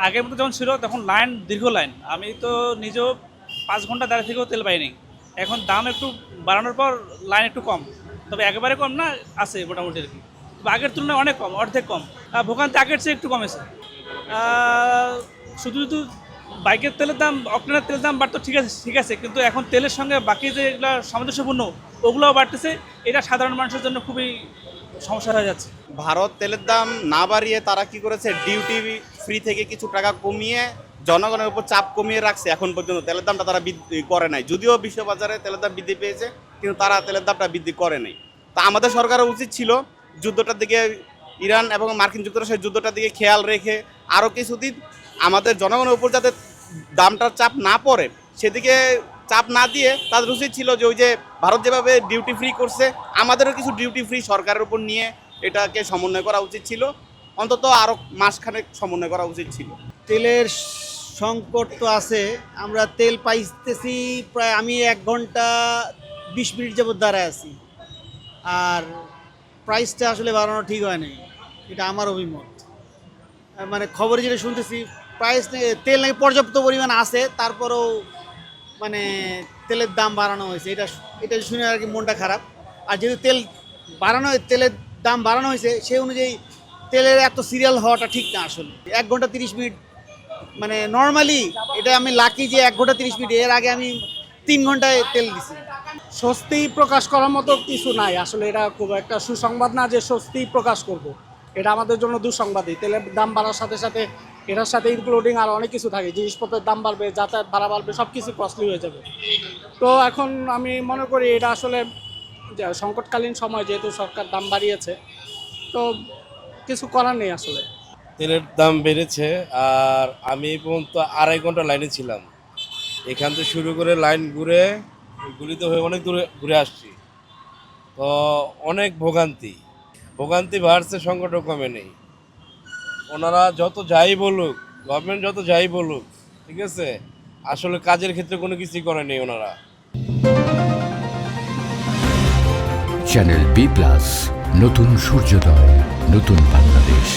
আগের মতো যখন ছিল তখন লাইন দীর্ঘ লাইন, আমি তো নিজেও 5 ঘন্টা দাঁড়িয়ে থেকেও তেল পাইনি। এখন দাম একটু বাড়ানোর পর লাইন একটু কম, তবে একেবারে কম না, আছে মোটামুটি আর কি। তবে আগের তুলনায় অনেক কম, অর্ধেক কম। ভোগান্তি আগের চেয়ে একটু কমেছে। শুধু শুধু বাইকের তেলের দাম, অকটেনের তেলের দাম বাড়তো, ঠিক আছে ঠিক আছে, কিন্তু এখন তেলের সঙ্গে বাকি যেগুলো সামঞ্জস্যপূর্ণ ওগুলোও বাড়তেছে। এটা সাধারণ মানুষের জন্য খুবই সমস্যা হয়ে যাচ্ছে। ভারত তেলের দাম না বাড়িয়ে তারা কি করেছে, ডিউটি ফ্রি থেকে কিছু টাকা কমিয়ে জনগণের উপর চাপ কমিয়ে রাখছে। এখন পর্যন্ত তেলের দামটা তারা বৃদ্ধি করে নাই, যদিও বিশ্ববাজারে তেলের দাম বৃদ্ধি পেয়েছে, কিন্তু তারা তেলের দামটা বৃদ্ধি করে নাই। তা আমাদের সরকারের উচিত ছিল যুদ্ধটার দিকে, ইরান এবং মার্কিন যুক্তরাষ্ট্রের যুদ্ধটার দিকে খেয়াল রেখে আরও কিছুদিন আমাদের জনগণের উপর যাতে দামটার চাপ না পড়ে সেদিকে চাপ না দিয়ে তাদের উচিত ছিল যে ওই যে ভারত যেভাবে ডিউটি ফ্রি করছে, আমাদেরও কিছু ডিউটি ফ্রি সরকারের উপর নিয়ে এটাকে সমন্বয় করা উচিত ছিল। অন্তত আরও মাসখানেক সমন্বয় করা উচিত ছিল। তেলের সংকট তো আছে। আমরা তেল পাইতেছি প্রায়, আমি 1 ঘন্টা 20 মিনিট যাবত দাঁড়ায় আছি। আর প্রাইসটা আসলে বাড়ানো ঠিক হয় নাই, এটা আমার অভিমত। মানে খবরে যেটা শুনতেছি, প্রাইস তেল নাকি পর্যাপ্ত পরিমাণ আছে, তারপরেও মানে তেলের দাম বাড়ানো হয়েছে। এটা এটা শুনে আর কি মনটা খারাপ। আর যেহেতু তেলের দাম বাড়ানো হয়েছে, সেই অনুযায়ী তেলের এত সিরিয়াল হওয়াটা ঠিক না আসলে। 1 ঘন্টা 30 মিনিট মানে নর্মালি, এটা আমি লাকি যে 1 ঘন্টা 30 মিনিট, এর আগে আমি 3 ঘন্টায় তেল দিছি। স্বস্তি প্রকাশ করার মতো কিছু নাই আসলে। এটা খুব একটা সুসংবাদ না যে স্বস্তি প্রকাশ করব, এটা আমাদের জন্য দুঃসংবাদই। তেলের দাম বাড়ার সাথে সাথে এটার সাথে ইনক্লুডিং আর অনেক কিছু থাকে, জিনিসপত্রের দাম বাড়বে, যাতায়াত ভাড়া বাড়বে, সব কিছু কস্টলি হয়ে যাবে। তো এখন আমি মনে করি এটা আসলে যে সংকটকালীন সময়, যেহেতু সরকার দাম বাড়িয়েছে, তো কিছু করার নেই আসলে। তেলের দাম বেড়েছে, আর আমি এই পর্যন্ত 2.5 ঘন্টা লাইনে ছিলাম। এখান থেকে শুরু করে লাইন ঘুরে ঘুরিত হয়ে অনেক দূরে ঘুরে আসছি। তো অনেক ভোগান্তি বাড়ছে, সংকটও কমে নেই। ওনারা যত যাই বলুক, গভর্নমেন্ট যত যাই বলুক, ঠিক আছে, আসলে কাজের ক্ষেত্রে কোনো কিছুই করেনি ওনারা। চ্যানেল বি প্লাস, নতুন সূর্যোদয়, নতুন বাংলাদেশ।